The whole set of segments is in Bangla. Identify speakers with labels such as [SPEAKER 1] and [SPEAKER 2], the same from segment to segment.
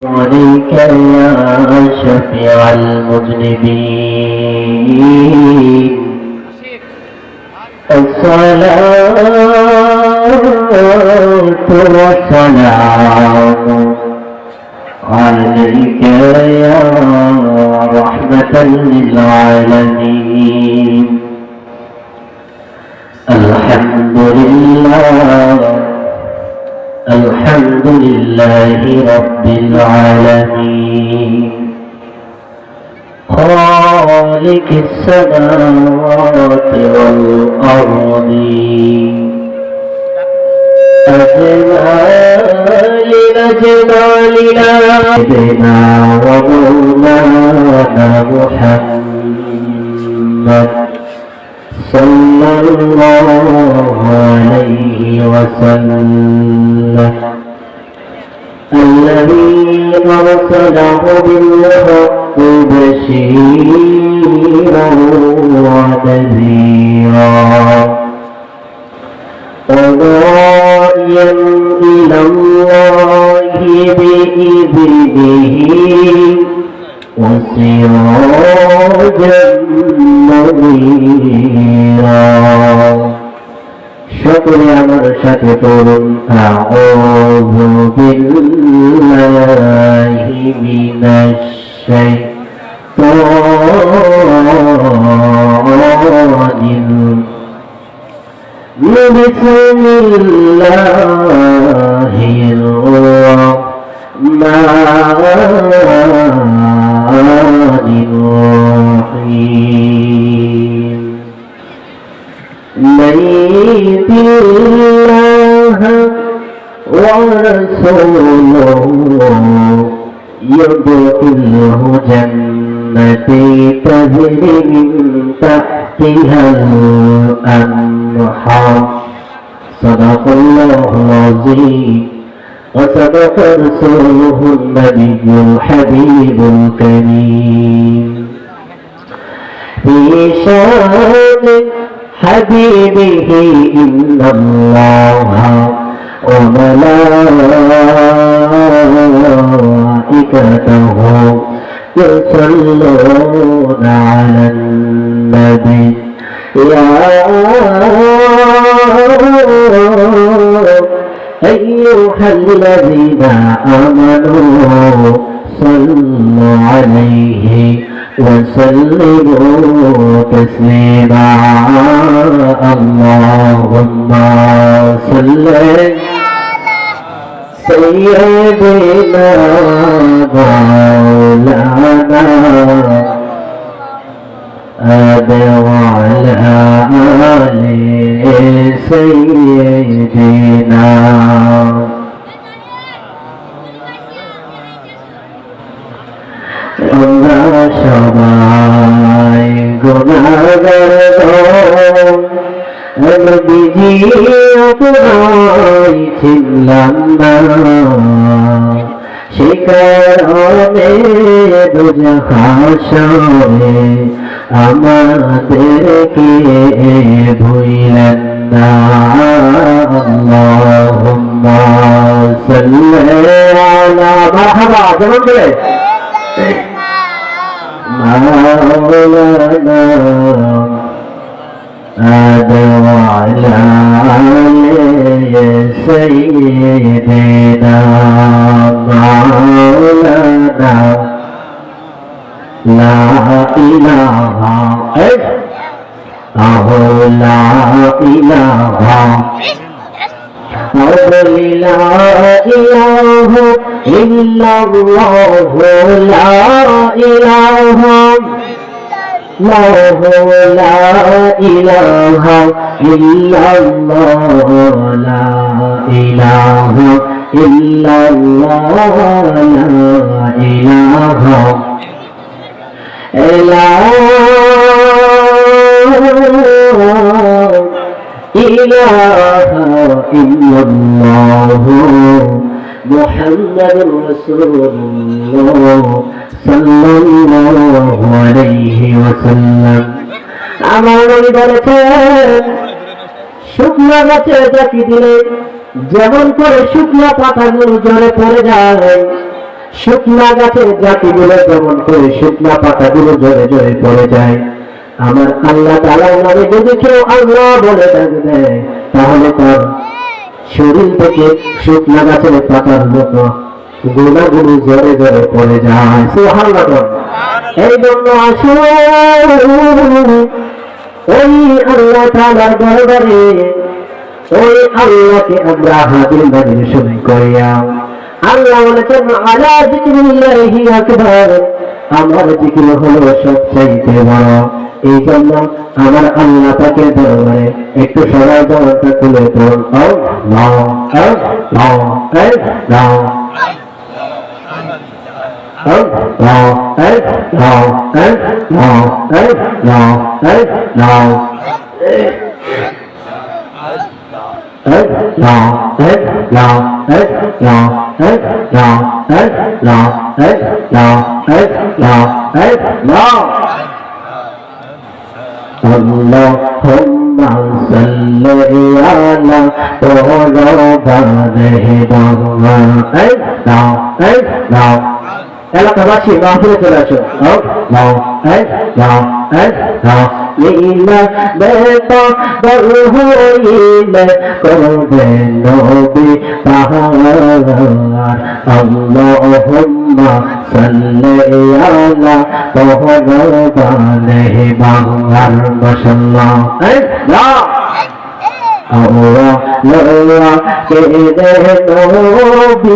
[SPEAKER 1] عليك يا شفيع المذنبين الصلاة والسلام عليك يا رحمة للعالمين. الحمد لله رب العالمين خالق السماوات والأرض أجمالنا سيدنا ومولانا محمد صلى الله عليه وسلم الذي أرسله بالحق بشيرا ونذيرا وداعيا إلى الله بإذنه وسراجا منيرا. شكر আমার সাথে পড়ুন আউযু বিল্লাহি মিনাশ শাইতানির বিসমিল্লাহির রাহমানির রাহিম. من يطع الله ورسوله يدخله جنات تجري من تحتها الأنهار. صدق الله العظيم وصدق رسوله النبي الحبيب الكريم. في شان حبيبه إن الله وملائكته يصلون على النبي يا أيها الذين آمنوا صلوا عليه وسلموا تسليما. اللهم صل سيدنا مولانا وعلى آل سيدنا. আমরা সবাই গুনাহগার, নবীজি আপনার ছিলাম না, সে কারণে দুজহাসরে আমাদেরকে ভুলেন না। আল্লাহুম্মা সাল্লি আলা মারহাবা যেমন বলে مولانا وعلى آل سيدنا مولانا لا إله لا إله لا إله إلا الله لا إله لا إله إلا الله لا إله إلا الله لا إله إلا الله محمد رسول الله صلى الله عليه وسلم. আমার নবী বলেছেন শুকনো গাছে জাকি দিলে যেমন করে শুকনো পাতাগুলো ঝরে পড়ে যায়, শুকনা গাছের জাতিগুলো যেমন করে শুকনা পাতাগুলো জোরে জোরে পড়ে যায়, আমার আল্লাহ তাআলার নামে যদি কেউ আল্লাহ বলে ডাক দেয় তাহলে তার শরীর থেকে শুকনা গাছের পাতার মতো গুণাগুলো জোরে জোরে পড়ে যায়। সুবহানাল্লাহ। এই জন্য আসুন ওই আল্লাহ তাআলার দরবারে ওই আল্লাহকে আমরা হাজির নাজির শুনে করিয়া, আল্লাহ বলেছেন আলা যিকরিল্লাহি আকবার, আমার জিকির হলো সবচাইতে বড়। এই জন্য আমার আল্লাহ পাকের দরবারে একটু সবাই দরজা খুলে পড়ুন। আল্লাহ আল্লাহ আল্লাহ Allah, Allah, Allah, Allah, Allah. Allahumma salli ala এলাকাবাসী মাহফিলে চলে আসো। নীলা বেতা বল হইলে করবে নবী পাহাড়, আল্লাহুম্মা সাল্লি আলা মুহাম্মাদিহি বাংলার মাশাআল্লাহ। Allah Allah ke de nobi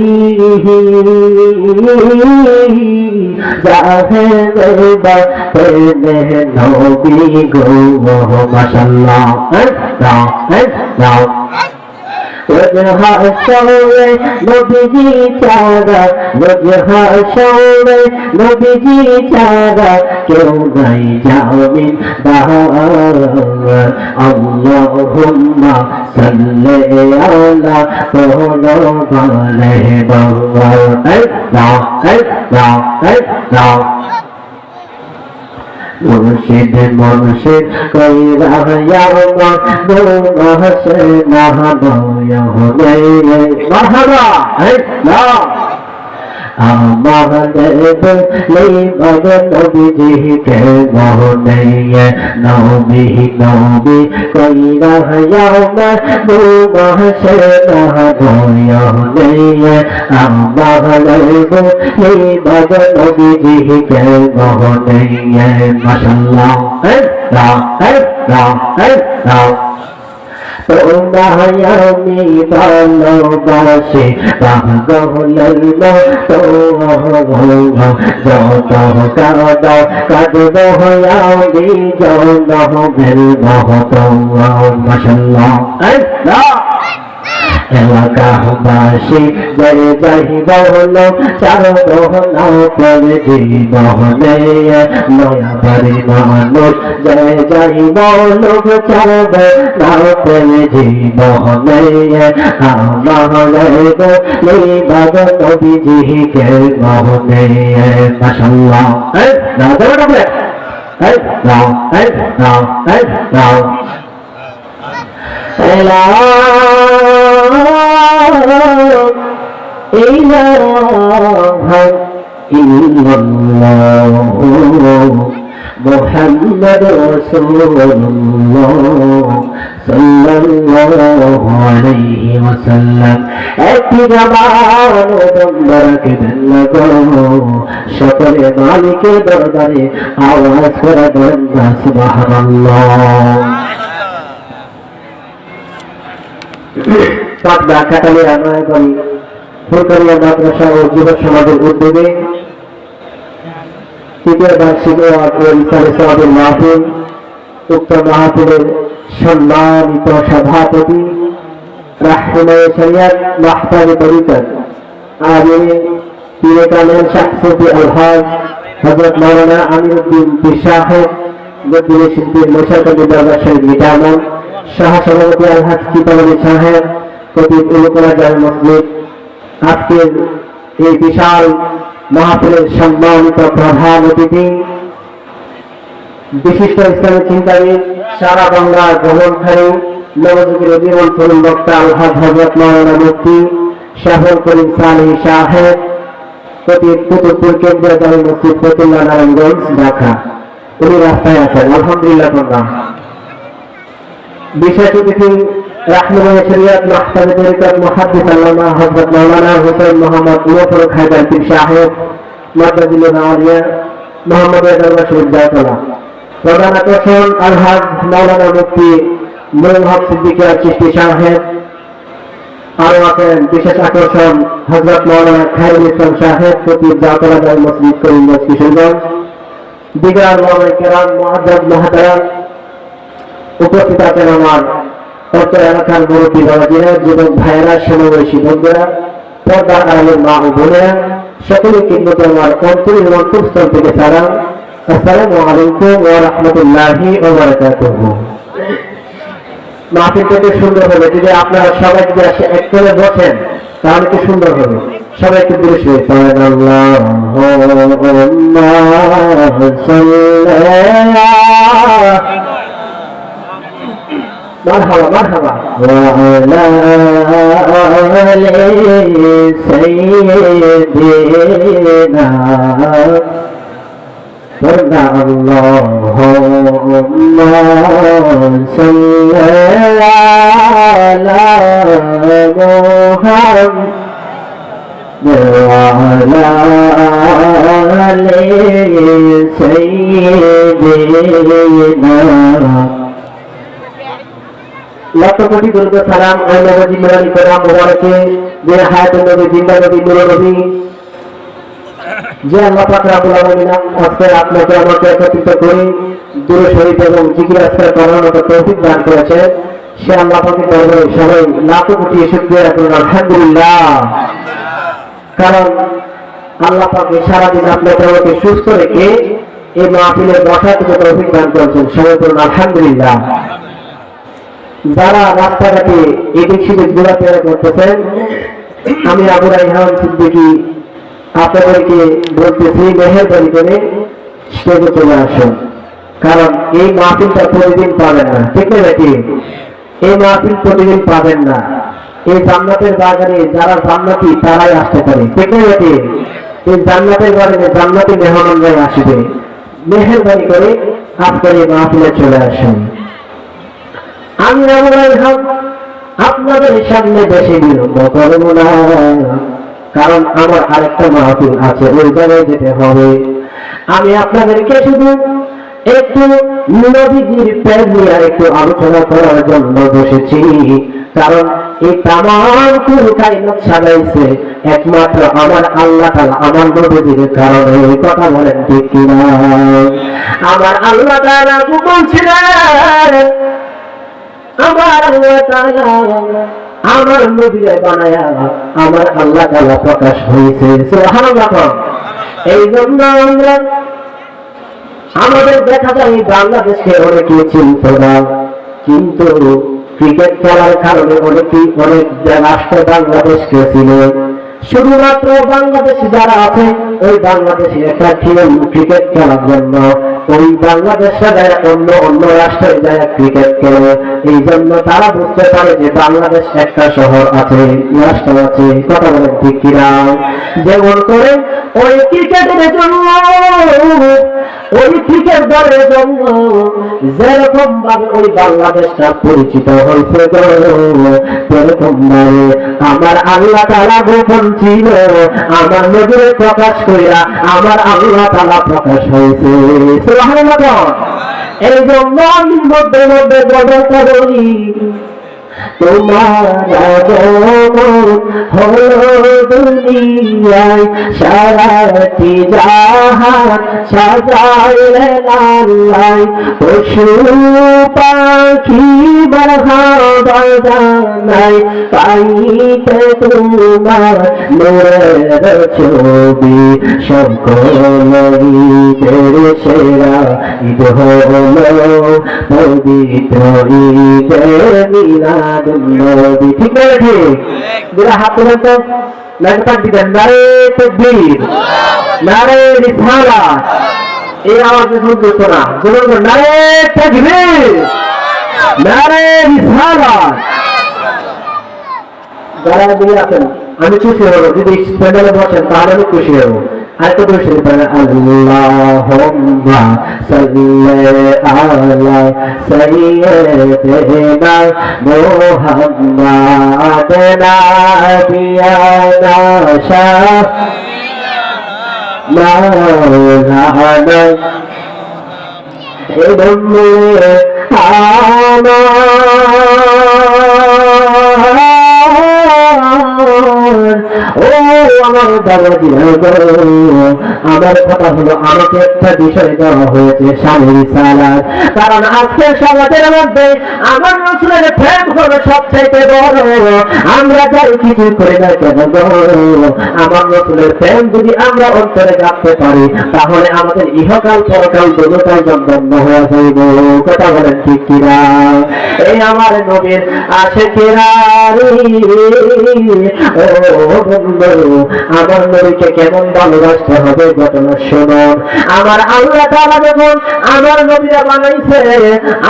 [SPEAKER 1] jahe ba pe nobi go mashallah Allah শৌরে নবীজি চাঁদা, শৌরে নবীজি চাঁদা, কেউ নাই জামিন দার। আল্লাহুম্মা সাল্লি আলা মুহাম্মাদিহি বাংলার মুর্শিদ মুর্শিদ কইরা ইয়ামা দুমহসে নাহাবায়া হে মারহাবা না আমাদের বলি বলে নবীজি কে মোহনে নবী নবী কইরা ইয়ামা দুমহসে নাহাবায়া হে আমাদের বলি বলে নবীজি কে মোহনে মাশাআল্লাহ। তোমায় আমি ভালোবাসি পাগলের মতো, যত কাঁদো কাঁদব আমি জনমের মতো। মাশাআল্লাহ। এলাকাবাসী জয় জয় বল চারদোহনা করে জীবনে, নয়াবাড়ি মানুষ জয় জয় বল চারদোহনা করে জীবনে। আমার বলি বাবা নবীজিকে মোহনে মাশাআল্লাহ। না জোরে বলে নাও নাও নাও মুহাম্মদ রাসূলুল্লাহ সাল্লাল্লাহু আলাইহি ওয়াসাল্লাম। একটি জবান বন্দরকে লাগো, সকলে মালিকের দরবারে আওয়াজ করে বলেন সুবহানাল্লাহ। পাটনা কাটালিয়া নয়াগঞ্জ ফুলকারিয়া মাদ্রাসা ও যুব সমাজের উদ্যোগে তৃতীয় বার্ষিক মাহফিল, উক্ত মাহফিলের সম্মানিত সভাপতি রাহনুমায়ে শরিয়ত মাহতাবে তরিকত আমির পীরে কামেল শাহ সুফি আলহাজ হযরত মাওলানা আমিরউদ্দিন পীর সাহেব মুদ্দির শিল্পীর মোশাররফ দরবার শরীফ মিটামন, সহসভাপতি আলহাজ কিতাবুল সাহেব, খতিব উলুকুলা জামে মসজিদ। আজকের এই বিশাল মাহফিলের সম্মানিত প্রধান অতিথি বিশিষ্ট ইসলামী চিন্তাবিদ, সারা বাংলা গ্রহণকারী নবযুগের উদীয়মান তরুণ বক্তা আলহাজ হযরত মাওলানা মুফতি শাহুল করিম সালেহী সাহেব, কুতুবপুর কেন্দ্রীয় জামে মসজিদ, ফতুল্লাহ, নারায়ণগঞ্জ, ঢাকা। উনি রাস্তায় আছেন, আলহামদুলিল্লাহ। বিশেষ অতিথি রাহনুমায়ে শরিয়াত মাহতাবে তরিকত মুহাদ্দিস আল্লামা হযরত মাওলানা হুসাইন মুহাম্মদ উমর ফারুক হায়দার পীর সাহেব মাদ্দাজিলুল আলিয়া মুহাম্মদিয়া দরবার শরীফ জায়তলা। প্রধান আকর্ষণ আলহাজ মাওলানা মুফতি নুরুল হক সিদ্দিকী চিশতি সাহেব। আরো আছেন বিশেষ আকর্ষণ হযরত মাওলানা খায়রুল ইসলাম সাহেব, খতিব জায়তলা জামে মসজিদ, করিমগঞ্জ, কিশোরগঞ্জ। দিগার ওলামায়ে কেরাম, মুআজ্জাজ মুহতারাম, উপস্থিত আছেন আমার অত্র এলাকার মুরব্বী বাবাজিরা, যুবক ভাইয়েরা, সমবয়সী বন্ধুরা, পর্দার আড়ালের মা ও বোনেরা, সকলে কিন্তু আমার অন্তরস্থল থেকে সালাম। আসসালামু আলাইকুম ওয়া রাহমাতুল্লাহি ওয়া বারাকাতুহু। মাহফিলটা খুব সুন্দর হবে যদি আপনারা সবাই যদি আসে এক করে বসেন, তাহলে কি সুন্দর হবে। সবাই একটু দূরে শুয়ে পড়েন। আল্লাহুম্মা সাল্লি مرحبا مرحبا وعلى آل سيدنا فرنا اللهم صل على محمد وعلى آل سيدنا লাখ কোটি দরুদ সালাম ও নবী মিলানি করাম মুবারকে যে হায়াতুন নবী, জিন্দা নবী, নূর নবী, যে আল্লাহ পাক রব্বুল আলামিন আজকে আপনাকে আমাকে একত্রিত করে দুরূদ শরীফ এবং জিকির আজকার করার মতো তৌফিক দান করেছেন। সে আল্লাহ পাকের দরবারে সবাই লাখ কোটি শুকরিয়া করুন আলহামদুলিল্লাহ। কারণ আল্লাহ পাক সারাদিন আপনাকে আমাকে সুস্থ রেখে এই মাহফিলে বসার তৌফিক দান করেছেন। সবাই বলুন আলহামদুলিল্লাহ। যারা রাস্তাঘাটে এদিক সেদিক ঘোরাফেরা করতেছেন, আমি আবু রায়হান সিদ্দিকী আপনাদেরকে বলতেছি, মেহেরবানি করে স্টেজে চলে আসুন। কারণ এই মাহফিলটা প্রতিদিন পাবেন না, ঠিক না নাকি? এই মাহফিল প্রতিদিন পাবেন না। এই জান্নাতের বাগানে যারা জান্নাতি তারাই আসতে পারে, ঠিক না নাকি? এই জান্নাতের বাগানে জান্নাতি মেহমানরাই আসবে। মেহেরবানি করে আজকের এই মাহফিলে চলে আসুন। আমি আপনাদের সামনে বেশি বিলম্ব করব না, কারণ আমার আরেকটা মাহফিল আছে, ওই জায়গায় যেতে হবে। আমি আপনাদেরকে শুধু একটু নবীজির প্রেম নিয়ে একটু আলোচনা করার জন্য বসেছি। কারণ এই তামাম কুল কায়নাত সাজাইছে একমাত্র আমার আল্লাহ তাআলা, আমার নবীজির কারণে। কথা বলেন ঠিক কিনা? আমার আল্লাহ তাআলা বলছিলেন, আমার আল্লাহ তাআলা আমার নবীকে বানায়া আমার আল্লাহ তাআলা প্রকাশ হয়েছে। সুবহানাল্লাহ। এই জন্য আমরা আমাদের দেখা যায় বাংলাদেশকে অনেকে চিনত না, কিন্তু ক্রিকেট খেলার কারণে অনেকেই অনেক রাষ্ট্র বাংলাদেশকে চিনে। শুধুমাত্র বাংলাদেশি যারা আছে ওই বাংলাদেশি একটা ক্রিকেট খেলার জন্য ওই বাংলাদেশে যায় অন্য অন্য রাষ্ট্রে যায় ক্রিকেট খেলে। এই জন্য তারা বুঝতে পারে যে বাংলাদেশ একটা শহর আছে, রাষ্ট্র আছে। কথা বলেন ঠিক কিনা? যেমন করে ওই ক্রিকেটের জন্য ওই ক্রিকেট দলের জন্য যেরকম ভাবে ওই বাংলাদেশটা পরিচিত হয়েছে, সেরকম ভাবে আমার আল্লাহ তাআলা গোপন ছিল, আমার নবীর প্রকাশ কইরা আমার আল্লাহ তাআলা প্রকাশ হয়েছে। সুবহানাল্লাহ। এই জন্য আমি মধ্যে মধ্যে বলতে বলি, তোমার আগমন হলো দুনিয়ায়, সারাটি জাহান সাজাইলে আল্লাহ। পশু পাখি বারহাবা জানাই, পাইতে তোমার নূরের ছবি। সকল ঈদের সেরা ঈদ হলো পবিত্র ঈদে মিলাদ নবী। ঠিক না? ঠিক। দুরা হাত তুলেন তো, লাগতাক দিবেন। নারে তাকবীর, নারে রিসালাত। এই আওয়াজে শুনতেছো না? বলুন নারে তাকবীর, নারে রিসালাত। যারা দিকে আছেন আমি খুশি হবো, যদি প্যান্ডেলে বসেন তাহলে আমি খুশি হবো। আরেকটা করে শুরু করেন, আল্লাহুম্মা সাল্লি আলা সাইয়্যিদিনা মুহাম্মাদ নাবিয়ানা মাওলানা ইবনে ও আমার দাদাজি, আমার কথা হলো আমাকে একটা বিষয় দেওয়া হয়েছে স্বামীর সালাদ। কারণ আজকের সমাজের মধ্যে আমার রাসূলের প্রেম হলো সবচাইতে বড়। আমরা যাই কিছু করি না কেন আমার রাসূলের প্রেম যদি আমরা অন্তরে রাখতে পারি তাহলে আমাদের ইহকাল পরকাল দুটোটাই জন্ম হয়ে যাইব। কথা বলেন ঠিক কিনা? এই আমার নবীর আশিকেরা ও বন্ধু, আমার নবীকে কেমন ভালোবাসতে হবে ঘটনা শুনুন। আমার আল্লাহ তাআলা যখন আমার নবীরা বানাইছে,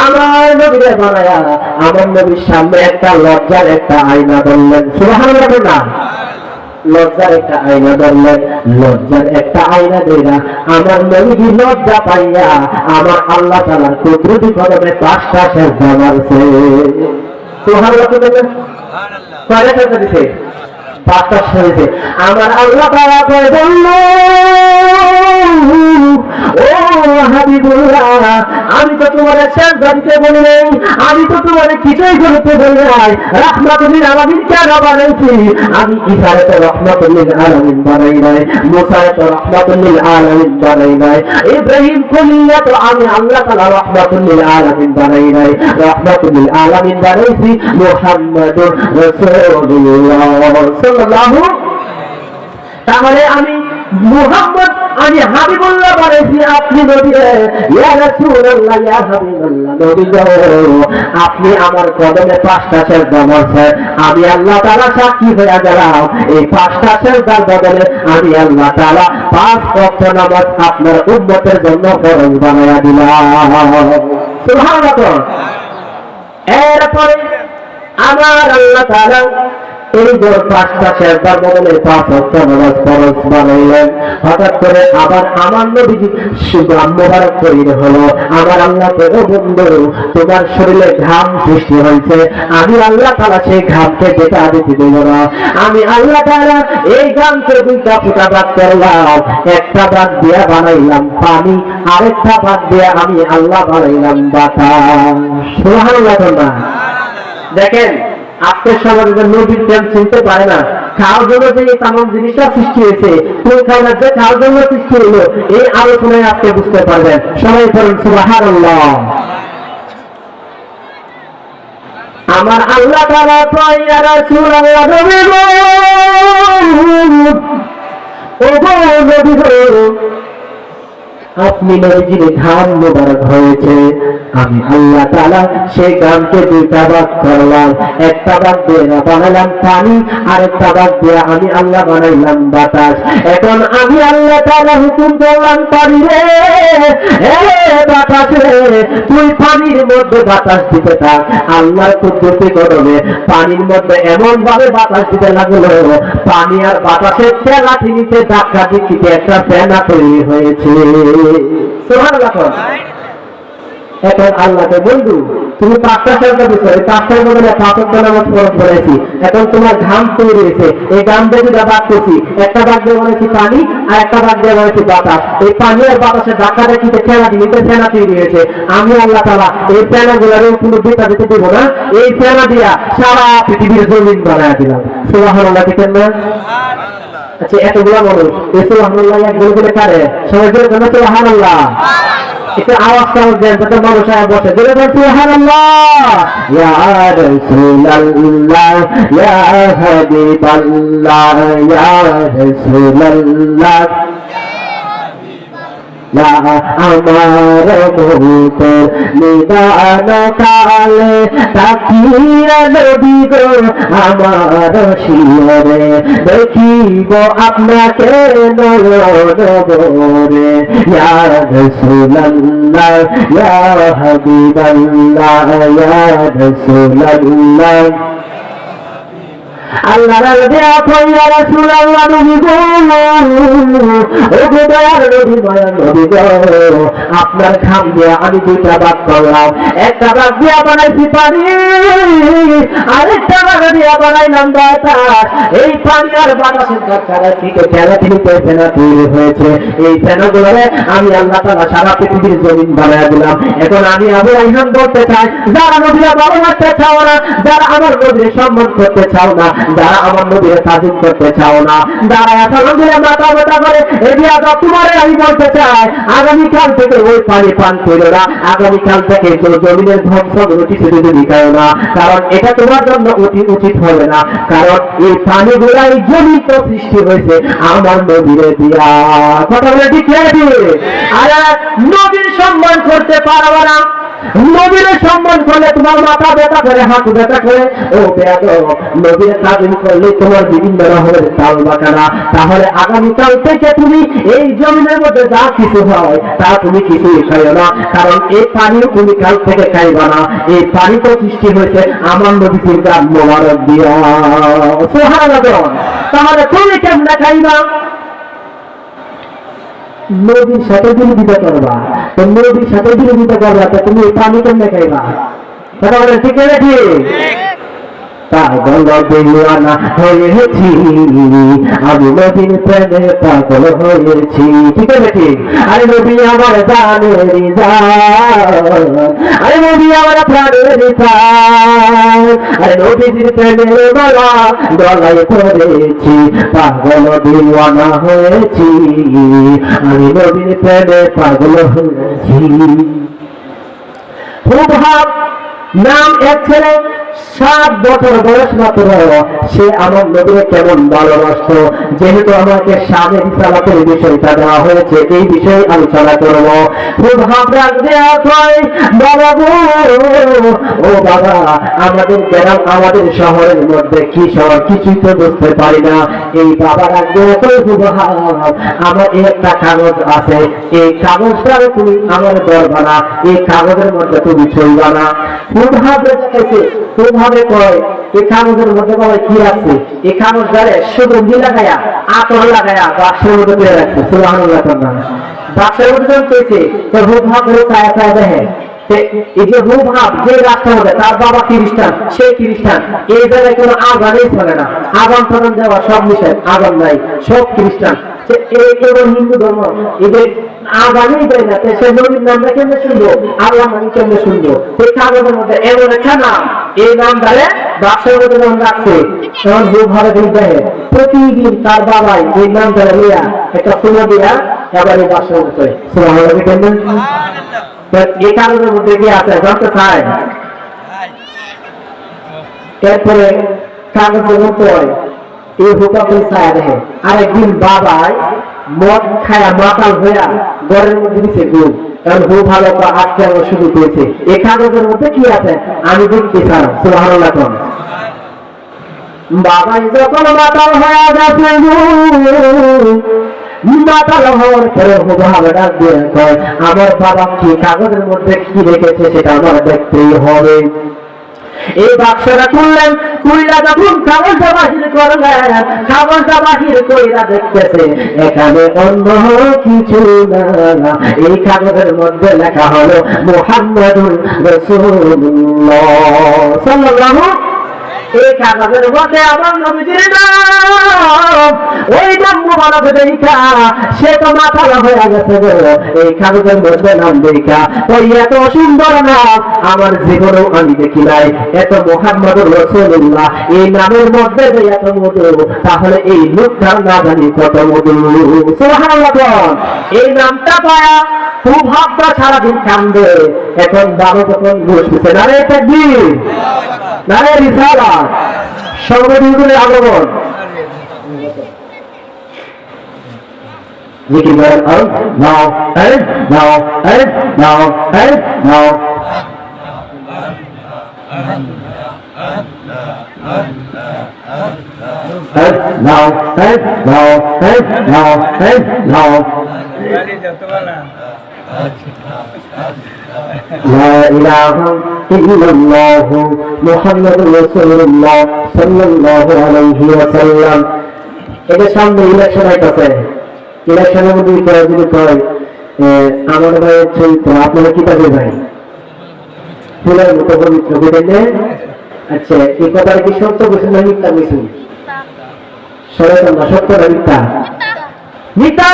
[SPEAKER 1] আমার নবীরা বানায়া আমার নবীর সামনে একটা লজ্জার একটা আয়না ধরলেন। সুবহানাল্লাহ না, লজ্জার একটা আয়না ধরলেন। লজ্জার একটা আয়না দেয়া আমার নবী লজ্জা পাইয়া আমার আল্লাহ তাআলার কুদরতি কদমে 5টা সেজদা মারছে। সুবহানাল্লাহ বলেন, কয়টা সেজদা দিছে? 5টা সেজদা। আমার আল্লাহ তাআলা কয় বলল, ও হাবিবুল্লাহ, আমি তো তোমার সেজদা দিতে বলি নাই, আমি তো তোমার কিছুই করতে বলি নাই। রাহমাতুল আলামিন কেন বানাইছি? আমি ঈসাকে তো রাহমাতুল আলামিন বানাই নাই, মুসাকে তো রাহমাতুল আলামিন বানাই নাই, ইব্রাহিম কলিয়া তো আমি আল্লাহ তাআলা রাহমাতুল আলামিন বানাই নাই। রাহমাতুল আলামিন বানাইছি মুহাম্মাদুর রাসূলুল্লাহ সাল্লাল্লাহু। তাহলে আমি মুহাম্মদ, আমি হাবিবুল্লাহ বানাইছি, আপনি নবী। ইয়া রাসূলুল্লাহ, ইয়া হাবিবাল্লাহ, নবী গো, আপনি আমার কদমে 5টা সেজদা মারছেন। আমি আল্লাহ তাআলা সাক্ষী হয়ে গেলাম, এই 5টা সেজদার বদলে আমি আল্লাহ তাআলা 5 ওয়াক্ত নামাজ আপনার উম্মতের জন্য ফরজ বানায়া দিলাম। সুবহানাল্লাহ। এরপরে আমার আল্লাহ তাআলা এই যে 5টা সেজদার বদলে 5 ওয়াক্ত নামাজ ফরজ বানাইলেন। হঠাৎ করে আবার আমার নবীজি সুগাম মোবারক তৈরি হলো। আমার আল্লাহ তো, ও বন্ধু, তোমার শরীরে ঘাম সৃষ্টি হয়েছে, আমি আল্লাহ তাআলা সেই ঘামকে যেটা দিতে দেব না। আমি আল্লাহ তাআলা এই ঘামকে 2টা ফুটা ভাগ করলাম, একটা ভাগ দিয়ে বানাইলাম পানি, আরেকটা ভাগ দিয়ে আমি আল্লাহ বানাইলাম বাতাস। সুবহানাল্লাহ। দেখেন আজকের সমাজে নবীর প্রেম চিনতে পারে না। খাওয়ার জন্য যে তামাম জিনিসটা সৃষ্টি হয়েছে, কোন খাওয়ার যে খাওয়ার জন্য সৃষ্টি হলো, এই আলোচনায় আজকে বুঝতে পারবেন। সবাই বলেন সুবহানাল্লাহ। আমার আল্লাহ তাআলা কয়, ইয়া রাসূলুল্লাহ, নবী গো, ও গো নবী গো, আপনি নবীজির ঘাম মোবারক হয়েছে, আমি আল্লাহ তাআলা সেই ঘামকে 2টা ভাগ করলাম, একটা ভাগ দিয়ে বানাইলাম পানি, আরেকটা ভাগ দিয়ে আমি আল্লাহ বানাইলাম বাতাস। এখন আমি আল্লাহ তাআলা হুকুম করলাম, পানি রে, হে বাতাস রে, তুই পানির মধ্যে বাতাস দিতে থাক। আল্লাহর কুদরতি কদমে পানির মধ্যে এমন ভাবে বাতাস দিতে লাগলো, পানি আর বাতাসের ঠেলাঠি নিতে ধাক্কা দিতে একটা ফেনা তৈরি হয়েছে। সুবহানাল্লাহ। এখন আল্লাহকে, বন্ধু, তুমি 5টা সেজদা দিছো, এই 5টার বদলে 5 ওয়াক্ত নামাজ ফরজ করেছি, এখন তোমার ঘাম তৈরি হয়েছে, এই ঘাম দিয়ে 2টা ভাগ করছি, একটা ভাগ দিয়ে বানাইছি পানি, আর একটা ভাগ দিয়ে বানাইছি বাতাস। এই পানি আর বাতাসের ধাক্কাটা কিন্তু ফেনা দিতে ফেনা তৈরি হয়েছে। আমি আল্লাহ তাআলা এই ফেনাগুলোর কোনো দিতে দেবো না, এই ফেনা দিয়া সারা পৃথিবীর জমিন বানায় দিলাম। সুবহানাল্লাহ। দেখেন না? আচ্ছা, এতগুলো মানুষ এই সুবহানাল্লাহ একজন করে কারে? সবাই জোরে বলেন সুবহানাল্লাহ। একটু আওয়াজ সাউন্ড দেন যাতে মানুষ বসে। জোরে বলেন সুবহানাল্লাহ। ইয়া রাসূলুল্লাহ, ইয়া হাবিবাল্লাহ, ইয়া রাসূলুল্লাহ, আমার মুখের নিদান কালে তাকিয়া নবী গো আমার শিরে দেখিব আপনাকে নয়ন ভরে। ইয়া রাসূলুল্লাহ, ইয়া হাবিবাল্লাহ, ইয়া রাসূলুল্লাহ, আল্লাহর দেয়া কইয়া রাসূলুল্লাহ নবী গো, ও গো দয়ার নবী, মায়া নবী গো, আপনার খাম দিয়ে আমি দুইটা ভাগ করলাম, একটা ভাগ দিয়া বানাইছি পানি, আরেকটা ভাগ দিয়া বানাইলাম বাতাস। এই পানি আর বাতাসের দরকার থেকে ফেনা তৈরি হয়েছে। এই ফেনাগুলোরে আমি আল্লাহ তাআলা সারা পৃথিবীর জমিন বানায় দিলাম। এখন আমি আবু রাইহান বলতে চাই, যারা নবীরা ভালো রাখতে চাও না, যারা আমার নবীর সম্মান করতে চাও না, যারা আমার নবীর তাজিম করতে চাও না, যারা এখন নবীর মাথা ব্যথা করে, এদিয়া তোমার আমি বলতে চাই, আগামীকাল থেকে ওই পানি পান করো না, আগামীকাল থেকে জমিনের ধ্বংসগুলো কিছু যদি খাও না, কারণ এটা তোমার জন্য উচিত হবে না। কারণ এই পানিগুলা এই জমি তো সৃষ্টি হয়েছে আমার নবীরে দিয়া। কথা বলে ঠিক দিয়ে আর নবীর সম্মান করতে পারবে না, নবীর সম্মান করলে তোমার মাথা ব্যথা করে, হাত ব্যথা করে, ও বেয়াদব, নবীর তাজিম করলে তোমার বিভিন্ন রকমের তাল বাঁকানা। তাহলে আগামীকাল থেকে তুমি এই জমিনের মধ্যে যা কিছু হয় তা তুমি কিছুই খাইও না, কারণ এই পানিও তুমি কাল থেকে খাইবা না। এই পানি তো সৃষ্টি হয়েছে আমার নবীর গান মোবারক দিয়া। সুবহানাল্লাহ। তাহলে তুমি কেমনে খাইবা? নবীর সাথে বিরোধিতা করবা, তো নবীর সাথে বিরোধিতা করবা, তো তুমি পানি কেমনে খাইবা? কথা বলে ঠিক আছে? ঠিক। পাগল দিওয়ানা হয়েছি আমি, নবীর প্রেমে পাগল হয়েছি। ঠিক আছে? ঠিক। আরে নবী আমার জানের জান, আরে নবী আমার প্রাণের প্রাণ, আরে নবীর প্রেমের মালা গলায় পড়েছি, পাগল দিওয়ানা হয়েছি আমি, নবীর প্রেমে পাগল হয়েছি। খুব ভাব নাম এক ছেলে, 7 বছর বয়স মাত্র, সে আমার নবীকে কেমন ভালোবাসত। যেহেতু আমাকে স্বামী রিসালাতের বিষয়টা দেওয়া হয়েছে, এই বিষয়ে আলোচনা করব। খুব ভাবরাগ দেওয়া হয়, বাবা গো, ও বাবা, আমাদের গ্রাম আমাদের শহরের মধ্যে কি শহর কিছুই তো বুঝতে পারি না। এই বাবার আগে আমার একটা কাগজ আছে, এই কাগজটা তুমি আমার ধরবা না, এই কাগজের মধ্যে তুমি চলবা না। খুব ভাবে দেখেছে, খুব ভাবে কয়, এই কাগজের মধ্যে বাবা কি আছে? এই কাগজ ধরে সুগন্ধি লাগাইয়া, আতর লাগাইয়া বাক্সের মধ্যে পেয়ে রাখছে। সুবহানাল্লাহ। বাক্সের মধ্যে যখন পেয়েছে, তো খুব ভাব করে ছায়া ছায়া দেখে, এই যে হুব হাব যে রাস্তা হবে, তার বাবা খ্রিস্টান, সে খ্রিস্টান, এই জায়গায় কোনো আজানই চলে না, আজান ফাজান দেওয়া সব নিষেধ, আজান নাই, সব খ্রিস্টান। এবং হিন্দু ধর্ম এদের আজানই দেয় না, সে নবীর নামটা কেমনে শুনবো, আল্লাহ মানে কেমনে শুনবো? সেই কাগজের মধ্যে এমন একটা নাম, এই নাম ধরে বাক্সের মধ্যে যখন রাখছে, তখন হুব ভাবে দেখবে প্রতিদিন তার বাবাই এই নাম ধরে নিয়া একটা সুমো দিয়া এবার এই বাক্সের মধ্যে। এই কাগজের মধ্যে কি আছে জানতে চাই? এরপরে কাগজের মধ্যে এই হুকাকে ছায়া দেখে। আরেকদিন বাবাই মদ খায়া মাতাল হইয়া ঘরের মধ্যে দিচ্ছে ঘুম, কারণ ঘুম ভালো আজকে আমার শুরু পেয়েছে। এই কাগজের মধ্যে কি আছে আমি দেখতে চাই। সুবহানাল্লাহ। বাবাই যখন মাতাল হয়ে গেছে, মাতাল হওয়ার পরে হুবহাব ডাক দিয়ে কয়, আমার বাবা কি কাগজের মধ্যে কি রেখেছে সেটা আমার দেখতেই হবে। এই বাক্সটা খুললেন, খুললা যখন কাগজটা বাহির করলেন, কাগজটা বাহির কইরা দেখতেছে এখানে অন্য কিছু না, এই কাগজের মধ্যে লেখা হলো মুহাম্মাদুর রাসূলুল্লাহ সাল্লাল্লাহু। এই কাগজের মধ্যে আমার নবীজির নাম, ওই নাম মুবারক দেখা সে তো মাথা হয়ে গেছে গো। এই কাগজের মধ্যে নাম দেখা ওই এত সুন্দর নাম আমার জীবনেও আমি দেখি নাই। এত মুহাম্মাদুর রাসূলুল্লাহ, এই নামের মধ্যে যে এত মধু, তাহলে এই লোকটার না জানি কত মধু। সুবহানাল্লাহ। এই নামটা পায়া খুব ভাবটা সারাদিন কান্দে। এখন বাবা যখন বসতেছে, নারে তাকবীর, নারে রিসালাত, সর্বদিনের আগমন, জিকির করেন নাও নাও নাও নাও। নাও নাও নাও নাও। লা ইলাহা ইল্লাল্লাহ মুহাম্মাদুর রাসূলুল্লাহ সাল্লাল্লাহু আলাইহি ওয়াসাল্লাম। এদের সামনে ইলেকশন আইতাছে, ইলেকশনের মধ্যে যদি কয় আমার ভাইয়ের চরিত্র আপনারা কিতাবে ভাই ফুলের মতো পবিত্র বুঝলেন। আচ্ছা, এই কথাটা কি সত্য বলছেন না মিথ্যা বলছেন? সচেতন না, সত্য না মিথ্যা? মিথ্যা।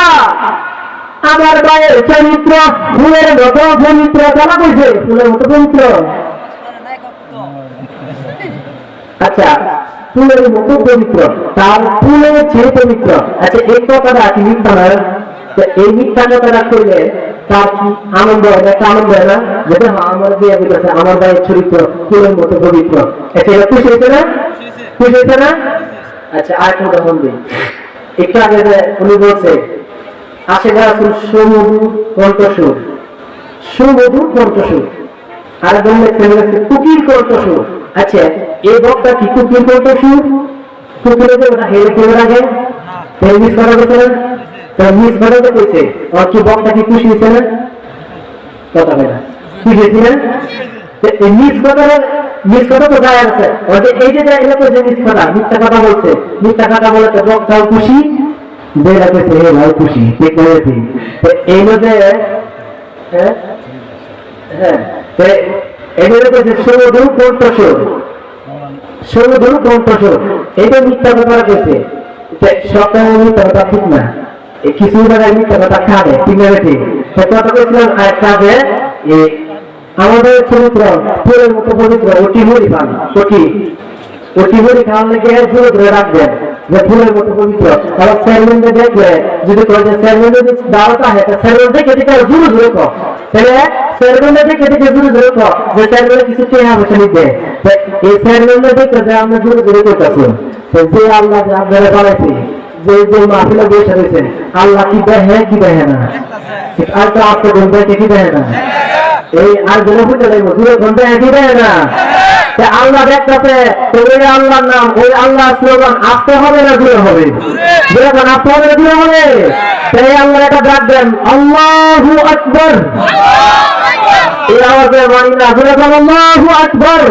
[SPEAKER 1] আমার ভাইয়ের চরিত্র ফুলের মতো পবিত্র, কারা কইছে ফুলের মতো পবিত্র? আচ্ছা, ফুলের মতো পবিত্র, তার ফুলের চেয়ে পবিত্র। আচ্ছা, এই কথাটা কি মিথ্যা না? এই মিথ্যা কথাটা কইলে তার কি আনন্দ হয় না? একটা আনন্দ হয় না? যেটা আমার বিয়ে দিতেছে, আমার ভাইয়ের চরিত্র ফুলের মতো পবিত্র। আচ্ছা, এটা খুশি হয়েছে না? খুশি হয়েছে না? আচ্ছা, আর একটা উদাহরণ দিই। একটু আগে যে উনি বলছে আশেখা রাসূল সুমধুর কণ্ঠস্বর, সুমধুর কণ্ঠস্বর, আর বললেন কুকির কণ্ঠস্বর। আচ্ছা, এই বক্তা কি কুকির কণ্ঠস্বর? কুকির ওটা হেলে কেউ আগে মিস করা গেছে না? তার মিস করা গেছে, আর কি বক্তা কি খুশি হয়েছে না? কথা বলে না, খুশি হয়েছে না? মিস কথা তো যায় আছে, এই যে এগুলো করছে মিস কথা, মিথ্যা কথা বলছে, মিথ্যা কথা বলে তো বক্তাও খুশি, যে রাখেছে হে ভাই খুশি, ঠিক করেছি। এই যে হ্যাঁ হ্যাঁ এগুলো করছে সুমধুর কণ্ঠস্বর, সুমধুর কণ্ঠস্বর, এটা মিথ্যা কথা রাখেছে। সপ্তাহে মিথ্যা কথা ঠিক না, কিছু জায়গায় মিথ্যা কথা খাবে, ঠিক না? ঠিক কথা বলছিলাম একটা যে আমাদের চরিত্র ফুলের মতো পবিত্র, ওটি হরি পান, ওটি হরি খাওয়ার লেগে জোরে ধরে রাখবেন যে ফুলের মতো পবিত্র। তারা চেয়ারম্যানকে দেখলে যদি চেয়ারম্যান যদি দাওয়াত হয়, চেয়ারম্যান দেখে দেখে জোরে জোরে কর, তাহলে চেয়ারম্যান দেখে দেখে জোরে জোরে কর যে চেয়ারম্যান কিছু টেহা বসে নিতে। এই চেয়ারম্যান দেখে যে আমরা জোরে জোরে করতেছি, যে আল্লাহ যে আপনারা বানাইছি, যে যে মাহফিলে বসে রয়েছেন, আল্লাহ কি দেখে কি দেখে না? আর তো আজকে দেখে কি দেখে না? এই আর গুলো বুঝতে লাগবো, দূরে ঘন্টা একই দেয় না। আল্লাহ দেখতেছে, ওই আল্লাহর নাম, ওই আল্লাহ স্লোগান আসতে হবে না দূরে হবে? যখন আসতে হবে না দূরে হবে, তাই আল্লাহ একটা ডাক দেন আল্লাহু আকবার। এই আওয়াজে মানি না, দূরে আল্লাহু আকবার।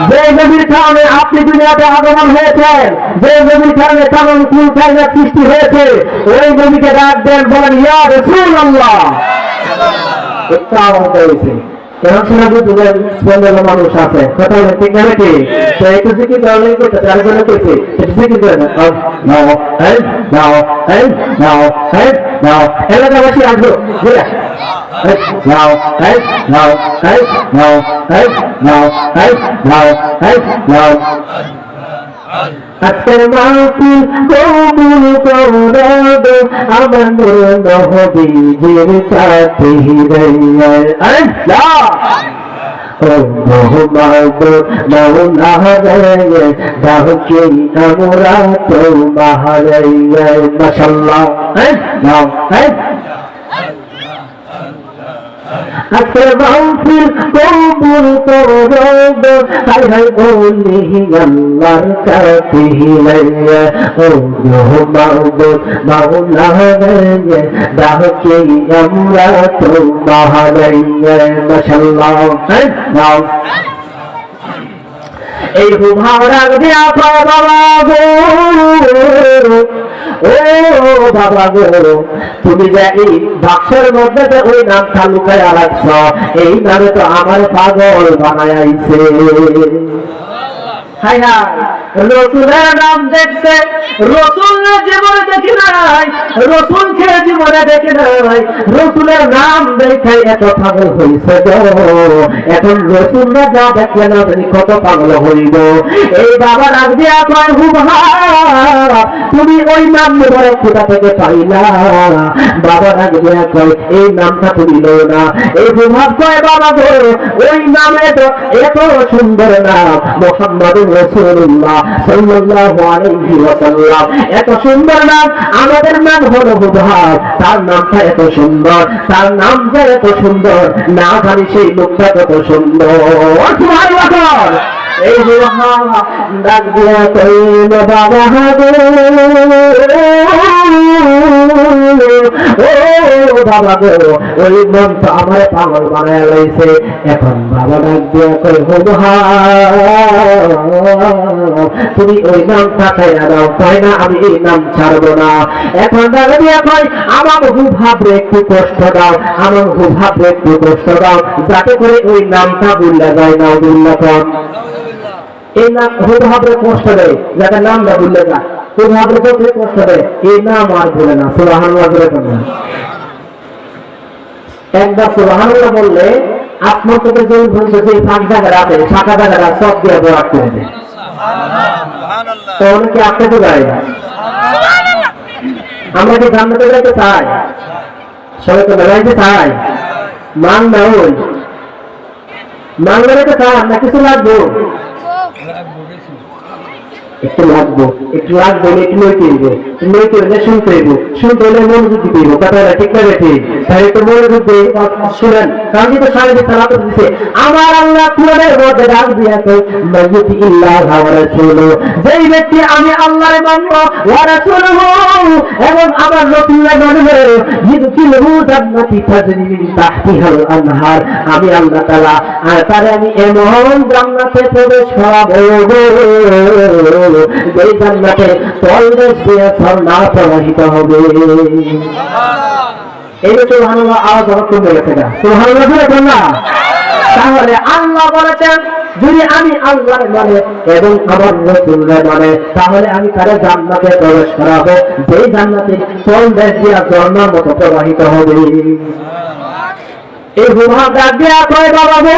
[SPEAKER 1] যে নবীর কারণে আপনি দুনিয়াতে আগমন হয়েছেন, যে নবীর কারণে কারণ কুল কায়নাত সৃষ্টি হয়েছে, ওই নবীকে ডাক দেন, বলেন ইয়া রাসূলুল্লাহ। একটা আওয়াজ হয়েছে, এখন শোনা বুঝবেন মানুষ আছে, কথা বলে ঠিক না? নাকি তো একটু জিকির দলেই করতেছে, আরেকজন করছে একটু জিকির করে এলাকাবাসী আসবো আজকের মাহফিল কবুল করে দো আমার নবীজির সাথে আল্লাহ। ও মোহাম্মদ মাওলা রে ডাকে আমরা তোমার মাশাআল্লাহ। নাও আজকের মাহফিল কবুল করে দো, হাই হাই বলি আল্লাহর কাছে ও মোহাম্মদ মাওলা রে ডাকে আমরা তোমার মাশাআল্লাহ। নাও এই ভাড়া দিয়া বাবা গো, ও বাবা গো, তুমি যে এই বাক্সের মধ্যে যে ওই নামটা লুকায় রাখছ, এই নামে তো আমার পাগল বানায় আইছে। হাই হাই, রসুলের নাম দেখছে, রসুল জীবনে দেখি নাই, রসুলকে জীবনে দেখি নাই, রসুলের নাম দেখে এত পাগল হইছে গো। এখন রসুলরা যা দেখলে না জানি কত পাগল হইব। এই বাবা রাগ দিয়া কয় হুবা, তুমি ওই নাম মোবারক কোথা থেকে পাইলা? বাবা রাগ দিয়া কয় এই নামটা তুমি লো না। এই হুবা কয় বাবা গো, ওই নামে তো এত সুন্দর নাম মুহাম্মাদুর রাসূলুল্লাহ সাল্লাল্লাহু আলাইহি ওয়াসাল্লাম, এত সুন্দর নাম। আমাদের নাম হলো হুবহাব, তার নামটা এত সুন্দর, তার নাম যে এত সুন্দর, না জানি সেই লোকটা কত সুন্দর। সুবহানাল্লাহ। এই হুবহাব ডাক দিয়া কইল বাবা গো, ও বাবা গো ওই মন তো আমার পাগল বানায় লইছে। এখন বাবা ডাক দিয়া কই তুমি ওই নামটা ছাইড়া দাও। তাই না আমি এই নাম ছাড়বো না। এখন ডাক দিয়া কই আমার ভাবরে একটু কষ্ট দাও, আমার ভাবরে একটু কষ্ট দাও, যাতে করে ওই নামটা ভুলে যায়। নাউজুবিল্লাহ কোন এই নাম ভাবরে কষ্ট দেয়, যাতে নামটা ভুলে যায়। ভাবরে যত কষ্ট দেয় এই নাম আর ভুলে না। সুবহানাল্লাহ বলেন না। একবার সুবহানাল্লাহ বললে আসমান থেকে জল বলছে যে ফাঁক জায়গা আছে, ফাঁকা জায়গা সব দিয়ে বরাদ করে দেয়। সুবহানাল্লাহ। তো অনেকে আপনি তো গায় আমরা কি জান্নাতে যাইতে চাই? সবাই তো বেড়াইতে চাই। মান না ওই মান বেড়াইতে চাই না, কিছু লাগবো একটু লাগবো একটু লাগবো একটু লইতে হইব, লইতে হইলে শুনতে হইব, শুনতে হইলে মনোযোগ দিতে হইব। কথা ঠিক না ঠিক? তাই একটু মনোযোগ দিয়ে শুনেন। কারণ কিন্তু সারা দিন সালাত দিচ্ছে আমার আল্লাহ কোরআনের মধ্যে ডাক দিয়া কই মাইয়ুতি ইল্লাহ ওয়া রাসূলু, যেই ব্যক্তি আমি আল্লাহর মানব ওয়া রাসূলুহু এবং আমার রাসূলের মানব ইদখিলহু জান্নাতি তাজরি মিন তাহতিহাল আনহার, আমি আল্লাহ তাআলা আর তারে আমি এমন জান্নাতে প্রবেশ করাবো যে জান্নাতে তলদেশ দিয়ে ঝর্ণা প্রবাহিত হবে। এই যে সুবহানাল্লাহ আওয়াজ কমে গেছে না? সুবহানাল্লাহ বলেন না? তাহলে আল্লাহ বলেছেন যদি আমি আল্লাহর মানে এবং আমার রাসূলের মানে, তাহলে আমি তারে জান্নাতে প্রবেশ করাবো যেই জান্নাতে তলদেশ দিয়ে ঝর্ণার মতো প্রবাহিত হবে। এই হুমা ডাক দিয়া কয় বাবা গো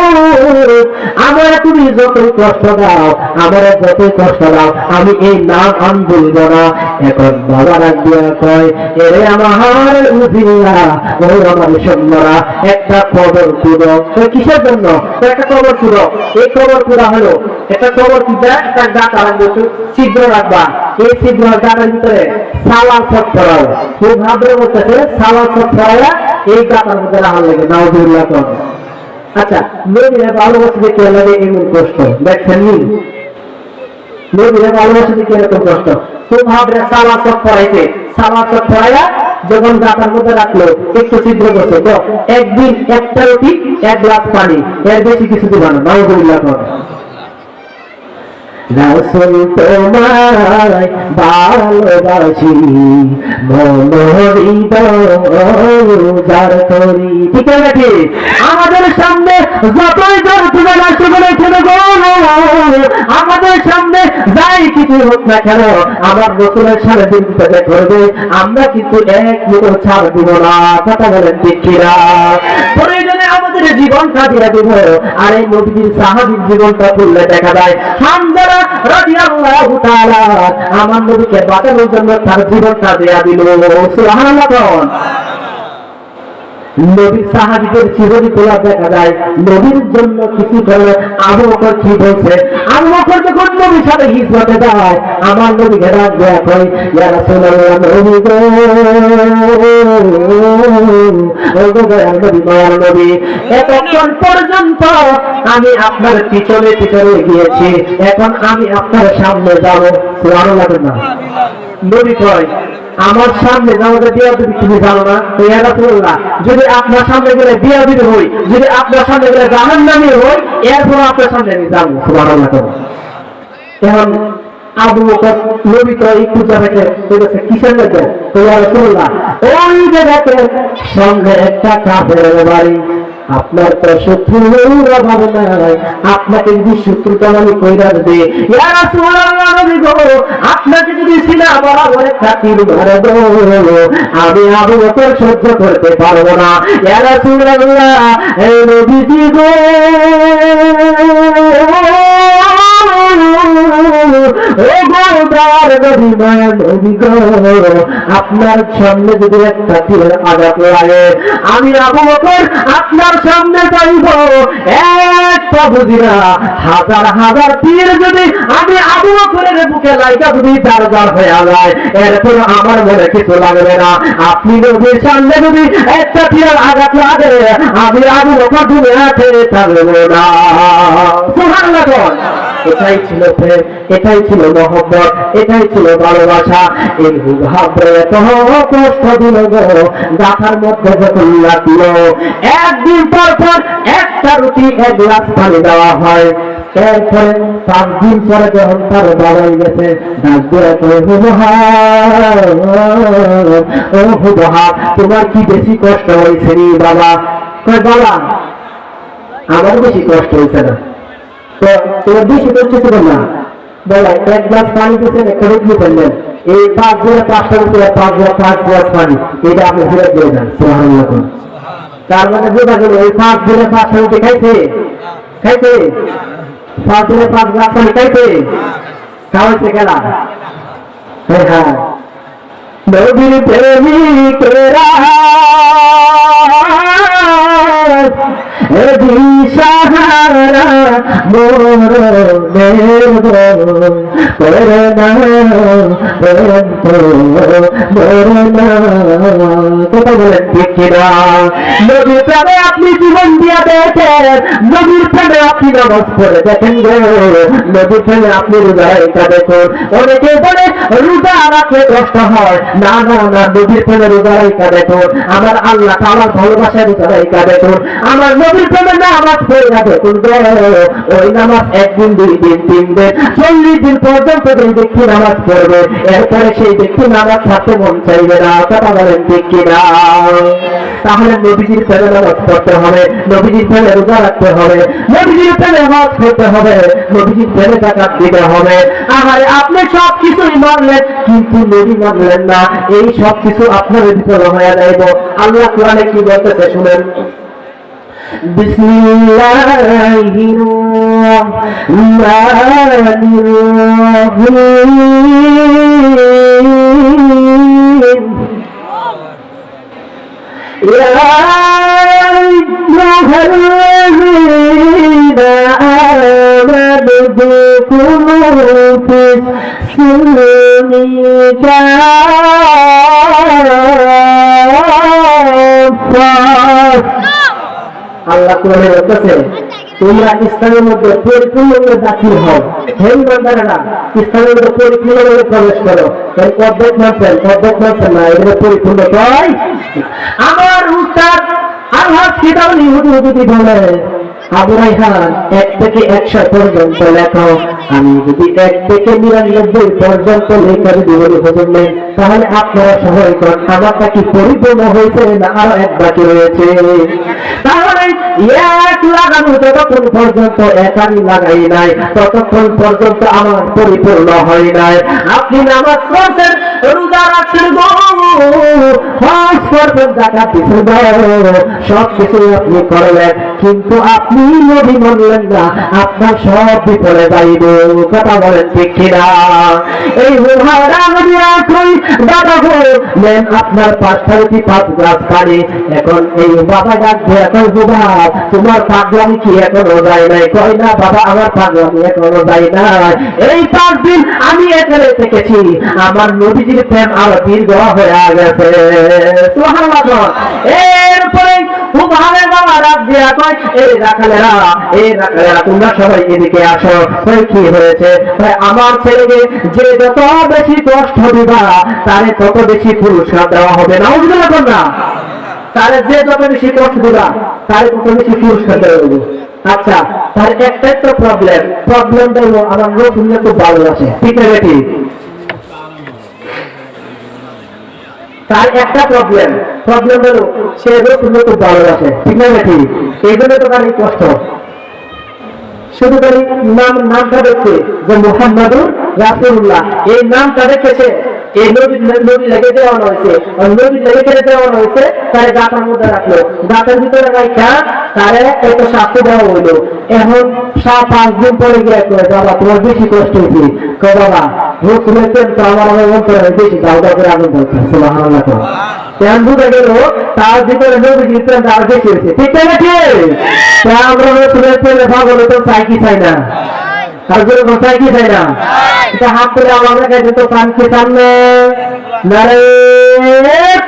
[SPEAKER 1] আমার তুমি যতই কষ্ট দাও, আমার যতই কষ্ট দাও, আমি এই নাম আমি বলব না। এখন বাবা ডাক দিয়া কয় এরে আমার উজিল্লা ও আমার সন্ন্যরা একটা কবর খুঁড়ো। কিসের জন্য? একটা কবর খুঁড়ো। এই কবর খুঁড়া হলো একটা কবর খুঁজে একটা গাঁটা রাখবো, ছিদ্র রাখবা। এই ছিদ্র গাঁটার ভিতরে সালাদ সব পড়াও। খুব ভাবে বলতেছে সালাদ সব পড়াইয়া এই গাঁটার মধ্যে রাখার লাগে। নাউজুবিল্লাহ কোন। আচ্ছা নবীরা ভালোবাসা দেখে লাগে এমন কষ্ট দেখছেন নি? নবীরা ভালোবাসা দেখে এরকম কষ্ট। খুব ভাবে সালাদ সব পড়াইছে, সালাদ সব পড়াইয়া যখন গাঁটার মধ্যে রাখলো একটু ছিদ্র করছে তো একদিন একটা রুটি এক গ্লাস পানি, এর বেশি কিছু দিবা না। নাউজুবিল্লাহ কোন। রাসূল তোমায় ভালোবাসি মন হৃদয় যার করি। ঠিক আছে ঠিক? আমাদের সামনে যতই জোর তুলে না সেগুলো কেন গো, আমাদের সামনে যাই কিছু হোক না কেন আমার রাসূলের সামনে দিন দিতে করবে, আমরা কিন্তু এক মিনিট ছাড় দিব না। কথা বলেন ঠিক কিনা? প্রয়োজনে আমাদের জীবনটা দিয়ে দিব। আর এই নবীর সাহাবীর জীবনটা খুললে দেখা যায় হামজা রাদিয়াল্লাহু তাআলা আমার নবীকে বাঁচানোর জন্য তার জীবনটা দেয়া দিল। সুবহানাল্লাহ কোন। নবীর সাহাবীদের জীবনী খোলা দেখা যায় নবীর জন্য কিছু করে। আবু বকর কি বলছে? আবু বকর যখন নবীর সাথে হিজরতে যায় আমার নবীকে ডাক দেয়া কই ইয়া রাসূলুল্লাহ নবী গো নবী এতক্ষণ পর্যন্ত আমি আপনার পিছনে পিছনে গিয়েছি, এখন আমি আপনার সামনে যাবো। সুবহানাল্লাহ না? নবী কয় আমার সামনে যাওয়া বিয়া দিবি তুমি জানো না? ইয়া রাসূলুল্লাহ যদি আপনার সামনে গেলে বিয়া দিবি হই, যদি আপনার সামনে গেলে জাহান্নামী হই, এরপর আপনার সামনে আমি যাবো। সুবহানাল্লাহ। এখন আবু বকর নবী তো একটু জায়গাতে বলেছে কিসের মধ্যে? ইয়া রাসূলুল্লাহ ওই জায়গাতে সঙ্গে একটা কাফেরের বাড়ি, আপনার তো শত্রুর অভাব নাই, আপনাকে যদি শত্রুতা আমি কইরা দে ইয়া রাসূলুল্লাহ নবী গো আপনাকে যদি সিনা বরাবর কাটির মারে দো আমি আবু বকর সহ্য করতে পারবো না। ইয়া রাসূলুল্লাহ এই নবীজি গো আপনার সামনে যদি একটা তীরের আঘাত লাগে আমি আবু বকর আপনার সামনে চাইব একটা বুঝি না হাজার হাজার তীর যদি আমি আবু বকরের বুকে লাইকা যদি চার চার হয়ে যায় এরপর আমার মনে কিছু লাগবে না। আপনি নবীর সামনে যদি একটা তীরের আঘাত লাগে আমি আবু বকর দুনিয়াতে থাকবো না। সুবহানাল্লাহ। এটাই ছিল প্রেম, এটাই ছিল মহব্বত, এটাই ছিল ভালোবাসা। এই ভাবরে এত কষ্ট দিল গো, গাথার মধ্যে যখন রাখলো, একদিন পর পর একটা রুটি এক গ্লাস পানি দেওয়া হয়। এরপরে 5 দিন পরে যখন তার বাবাই গেছে, ডাক দিয়ে কই ও হুবহা, তোমার কি বেশি কষ্ট হয়েছে নি বাবা? কই বাবা আমার বেশি কষ্ট হয়েছে না। তো তোমার বেশি কষ্ট ছিল না? বলে এক গ্লাস পানি দিয়েছেন, একটা রুটি ফেললেন, এই 5 দিনে 5টা রুটি, 5 গ্লাস পানি, এটা আপনি ফেরত দিয়ে যান। সুবহানাল্লাহ। তার মানে বোঝা গেল এই 5 দিনে 5টা রুটি খাইছে, 5 দিনে 5 গ্লাস পানি খাইছে, খাওয়াইছে গেলা। হ্যাঁ হ্যাঁ, নবীর প্রেমিকেরা দিশাহারা মরণের করে না, কথা বলেন ঠিক কিনা? নবীর প্রেমে আপনি জীবন দিয়ে দেখেন, নবীর প্রেমে আপনি নামাজ পড়ে দেখেন গো, নবীর প্রেমে আপনি রোজা রেখে দেখুন। অনেকে বলে রোজা রাখলে কষ্ট হয়, না না না, নবীর প্রেমে রোজা রেখে দেখুন। আমার আল্লাহ তাআলার ভালোবাসায় রোজা রেখে দেখুন, আমার নবীর প্রেমে নামাজ পড়ে দেখুন গো। ওই নামাজ 1 দিন 2 দিন 3 দিন 40 দিন পর্যন্ত যে ব্যক্তি নামাজ পড়বে, এরপরে সেই ব্যক্তি নামাজ ছাড়তে মন চাইবে না। কথা বলেন ঠিক কিনা? তাহলে নবীজির প্রেমে নামাজ পড়তে হবে, নবীজির প্রেমে রোজা রাখতে হবে, নবীজির প্রেমে হজ করতে হবে, নবীজির প্রেমে যাকাত দিতে হবে। আরে আপনি সব কিছুই মানলেন, কিন্তু নবী মানলেন না, এই সব কিছু আপনার ভিতরে হয়ে যাইব। আল্লাহ কোরআনে কি বলতেছে শুনেন, বিসমিল্লাহির রহমানির রহিম, ইয়া আইয়ুহাল্লাযীনা আমানু দুখুলু ফিস-সিলমি কাফা। আল্লাহ কোরআনে বলতেছে, তোমরা ইসলামের মধ্যে পরিপূর্ণভাবে দাখিল হও। হে ইমানদারেরা, ইসলামের মধ্যে পরিপূর্ণভাবে প্রবেশ করো। এই অর্ধেক মানছেন না, এগুলো পরিপূর্ণ কয়। আমার উস্তাদ আলহাজ কিতাবুল ইহুদি বলে, আবু রায়হান 1 থেকে 100 পর্যন্ত লেখো। আমি যদি 1 থেকে 99 পর্যন্ত লেখা যদি বলি হুজুর নেই, তাহলে আপনারা সবাই কোন আমারটা কি পরিপূর্ণ হয়েছে না আরো 1 বাকি রয়েছে? তাহলে 1 লাগানো যতক্ষণ পর্যন্ত 1 আমি লাগাই নাই, ততক্ষণ পর্যন্ত আমার পরিপূর্ণ হয় নাই। আপনি নামাজ পড়ছেন, রোজা রাখছেন, হজ করছেন, যাকাত দিচ্ছেন, সব কিছু আপনি করলেন, কিন্তু আপনি নবী মানলেন না, আপনার সব বিফলে যাইবে। কথা বলেন ঠিক কিনা? এই দাদা গো নেন আপনার 5টা রুটি 5 গ্লাস পানি। এখন এই বাবা ডাকবে, এখন বাবা তোমার পাগলামি কি এখনো যায় নাই? কয় না বাবা, আমার পাগলামি এখনো যায় নাই। এই 5 দিন আমি এখানে থেকেছি, আমার নবীজির প্রেম আরো দীর্ঘ হয়ে গেছে। সুবহানাল্লাহ। এরপরে ভাবে বাবা রাত দিয়া কয়, এই রাখালেরা তোমরা সবাই এদিকে আসো। কি হয়েছে? আমার ছেলেকে যে যত বেশি কষ্ট দিবা, তারে তত বেশি পুরস্কার দেওয়া হবে। নাউজুবিল্লাহ না, তারে যে যত বেশি কষ্ট দিবা, তারে তত বেশি পুরস্কার দেওয়া হবে। আচ্ছা, তার একটাই তো প্রবলেমটা হলো আমার রসুলকে খুব ভালোবাসে, ঠিক না বেটি? তার একটা প্রবলেম হলো সে রসুলকে খুব ভালোবাসে, ঠিক না বেটি? এই জন্য তো তার এই কষ্ট। শুধু তার নামটা দেখছে যে মুহাম্মাদুর রাসূলুল্লাহ, এই নামটা দেখেছে, এই নবী লেগে দেওয়ানো হয়েছে, নবী লেগে দেওয়ানো হয়েছে, তার গাঁটার মধ্যে রাখলো, গাঁটার ভিতরে রাখা তারে এত শাস্তি দেওয়া হইলো। এখন 5 দিন পরে গিয়ে করে, বাবা তোমার বেশি কষ্ট হয়েছে। কয় বাবা রসুলের প্রেম তো আমার অন্তরে বেশি দাও দাও করে আগুন ধরছে। সুবহানাল্লাহ। কেন বুঝে গেল তার ভিতরে নবীজির প্রেম তার বেশি হয়েছে, ঠিক না? ঠিক, আমরা রসুলের প্রেমে পাগল তো চাই কি চাই না? আর যেরকম চাই কি চাই না? এটা হাত তুলে আমাদের কাছে তো চান কি চান না? নারে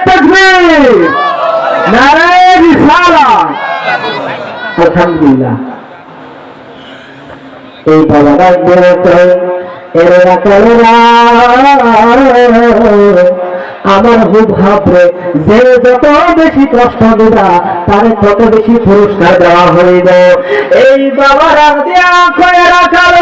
[SPEAKER 1] তাকবীর, নারে রিসালাত। আলহামদুলিল্লাহ। এই বাবা রাখবে এরা রাখালেরা আমার হুব ভাবরে যে যত বেশি কষ্ট দিবা তারে তত বেশি পুরস্কার দেওয়া হইবে। এই বাবার দেয়া কয়ে রাখাল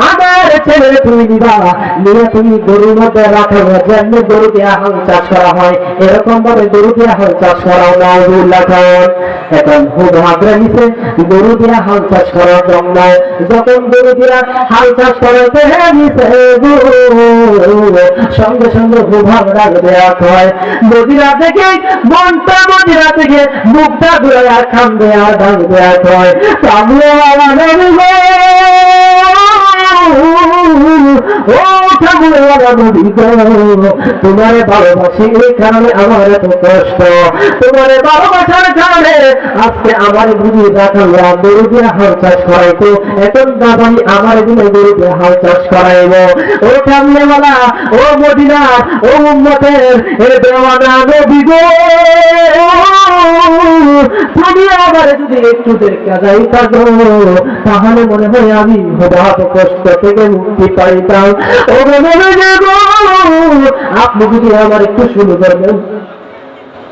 [SPEAKER 1] আমার ছেলে তুমি দিবা নিয়ে তুমি গরুর মধ্যে রাখো, যেমনি গরু দেওয়া হাল চাষ করা হয় এরকম ভাবে গরু দেওয়া হাল চাষ করাও না। এখন হুব ভাবরে নিচে গরু দেওয়া হাল চাষ করার জন্য যখন গরু দেওয়া হাল চাষ করাতে নিচে সঙ্গে সঙ্গে হুভাব ডাক দেওয়া হয়। মদিনা থেকে মনটা মদিনা থেকে মুখটা ঘুরে আর খান দেয়া ডাক দেওয়া হয়। তোমারে ভালোবাসি এই কারণে আমার এত কষ্ট, তোমারে ভালোবাসার কারণে আজকে আমার বুঝি রাখাল্লা গরু দিয়ে হাল চাষ করাইতো, এখন দাদাই আমার দিনে গরু দিয়ে হাল চাষ করাইব। ও কামলেওয়ালা, ও মদিনা, ও উম্মতের এ দেওয়ানা নবী গো, তুমি আবার যদি একটু দেখা যাইতা গো তাহলে মনে হয় আমি হঠাৎ কষ্ট থেকে মুক্তি পাইতাম। ও গো আপনি যদি আমার একটু শুরু করবেন।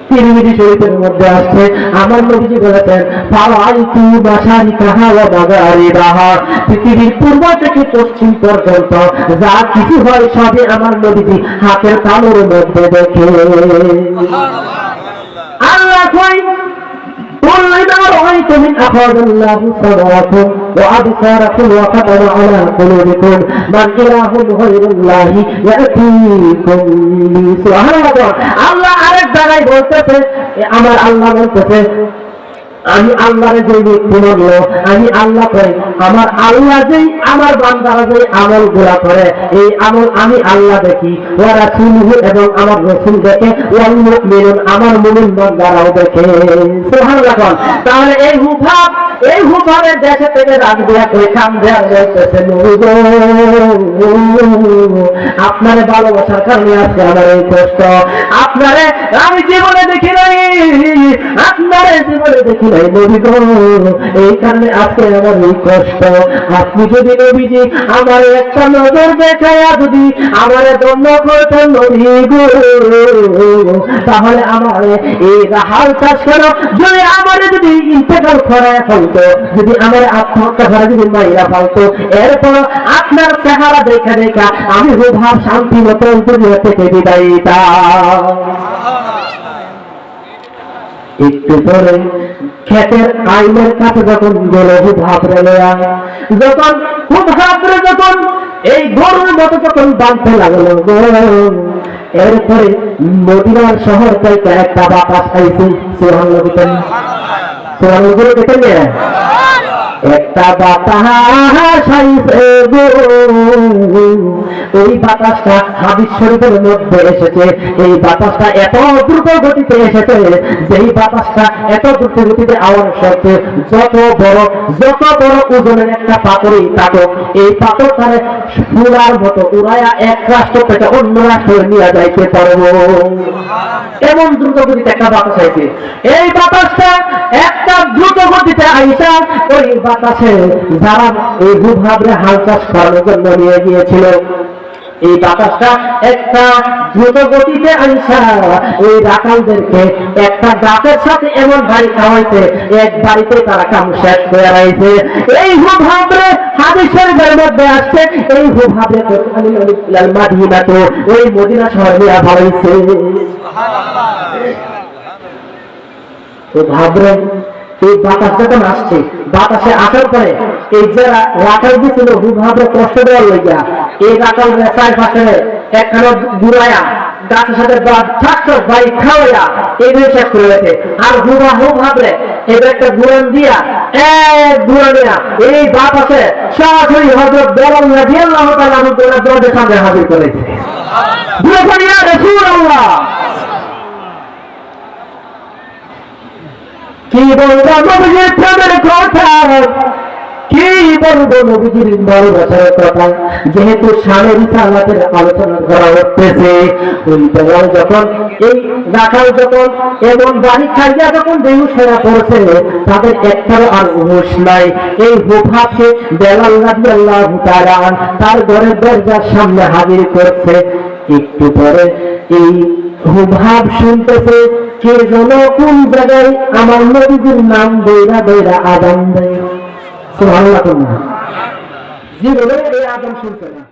[SPEAKER 1] তিরমিজি শরীফের মধ্যে আসছে আমার নবীজি বলেছেন ফারাইতু মাশারিকাহা ওয়া মাগারিবাহা, পৃথিবীর পূর্ব থেকে পশ্চিম পর্যন্ত যা কিছু হয় সবই আমার নবীজি হাতের তালুর মধ্যে দেখে। আল্লাহ কয় قل إذا رأيتم إن أخذ الله سمعكم وأبصاركم وختم على قلوبكم من إله غير الله يأتيكم سبحان الله। আল্লাহ আরেক জায়গায় বলতেছে, আমার আল্লাহ বলতেছে আমি আল্লাহর যে ব্যক্তি বললো আমি আল্লাহ করে, আমার আল্লাহ যেই আমার বান্দারা যে আমল গুলা করে এই আমল আমি আল্লাহ দেখি, ওয়া রাসূলুহু এবং আমার রাসূল দেখে, ওয়াল মুমিনুন আমার মুমিন বান্দারাও দেখে। সুবহানাল্লাহ। তাহলে এই হুভাবের দেশে থেকে রাগ দেয়া করে খাম দেয়া বলতেছে আপনারে ভালোবাসার কারণে আজকে আমার এই কষ্ট, আপনারে আমি জীবনে দেখি নাই, আপনারে জীবনে দেখি নাই নবী গো, এই কারণে আজকে আমার এই কষ্ট। আপনি যদি নবীজি আমার একটা নজর দেখায়া যদি আমার দণ্ড করতেন নবী গো তাহলে আমার এই হাল চাষ করো, যদি আমার যদি ইন্তেকাল করায় ফেলতো, যদি আমার আত্মহত্যা করে যদি মাইরা ফেলতো, এরপর আপনার চেহারা দেখা দেখা আমি হুভাব শান্তি মতো দুনিয়া থেকে বিদায় দিতাম। একটু পরে ক্ষেতের আইনের কাছে যখন গেল হুভাবরে লয়া, যখন হুভাবরে যখন এই গরুর মতো যখন বাঁধতে লাগলো গো, এরপরে মদিনার শহর থেকে একটা বাতাস আইছে। সুবহানাল্লাহ দেখেন না, একটা বাতাস আইছে গো, ওই বাতাসটা হাদিস শরীফের মধ্যে এসেছে। এই বাতাসটা এত দ্রুত গতিতে এসেছে যে এই বাতাসটা এত দ্রুত গতিতে আওয়াজ সাথে যত বড় ওজনের একটা পাথরই থাকুক, এই পাথরটারে ফুলার মতো উড়াইয়া এক রাষ্ট্র থেকে অন্য রাষ্ট্রে নিয়ে যাইতে পারবো, এমন দ্রুত গতিতে একটা বাতাস আইছে। এই বাতাসটা একটা দ্রুত গতিতে আইসা ওই বাতাসে যারা এই হুভাবরে হাল চাষ করানোর জন্য নিয়ে গিয়েছিল, এই বাতাসটা একটা দ্রুত গতিতে আইসা ওই রাখালদেরকে একটা গাছের সাথে এমন বাড়ি খাওয়াইছে, এক বাড়িতে তারা কাম শেষ করে রয়েছে। এই হুভাবরে হাদিস শরীফের মধ্যে আসছে, এই হুভাবরে মাদিনা তো ওই মদিনা শহর নিয়ে ভাবাইছে। তো ভাবলেন এই বাতাস যখন আসছে, বাতাসে আসার পরে এই যে রাখাল দিছিল হুভাবে কষ্ট দেওয়ার লইয়া, এই রাখাল চারপাশে একখানা ঘুরাইয়া গাছের সাথে বাড়ি খাওয়াইয়া এগুলো শেষ করে গেছে। আর হুভাবে এবার একটা ঘুরান দিয়া এই বাতাসে সরাসরি হযরত বেলাল রাদিয়াল্লাহু তাআলা দরজার সামনে হাজির করেছে। রাসূলুল্লাহ কি বলবো নবীজির প্রেমের কথা, কি বলবো নবীজির বড় বছরের কথা, যেহেতু স্বামী রিসালাতের আলোচনা করা হচ্ছে। ওই বেলাল যখন এই রাখাল যখন এবং বাড়ি খাইয়া যখন বেহুশ হয়ে পড়ছে, তাদের একটারও আর হুঁশ নাই। এই হুফাকে বেলাল রাদিয়াল্লাহু তাআলা তার ঘরের দরজার সামনে হাজির করছে। একটু পরে এই হুভাব শুনতেছে কে যেন কোন জায়গায় আমার নবীজির নাম দইরা দইরা আযান দেয়। সুবহানাল্লাহ। জীবনে এই আযান শুনছে না।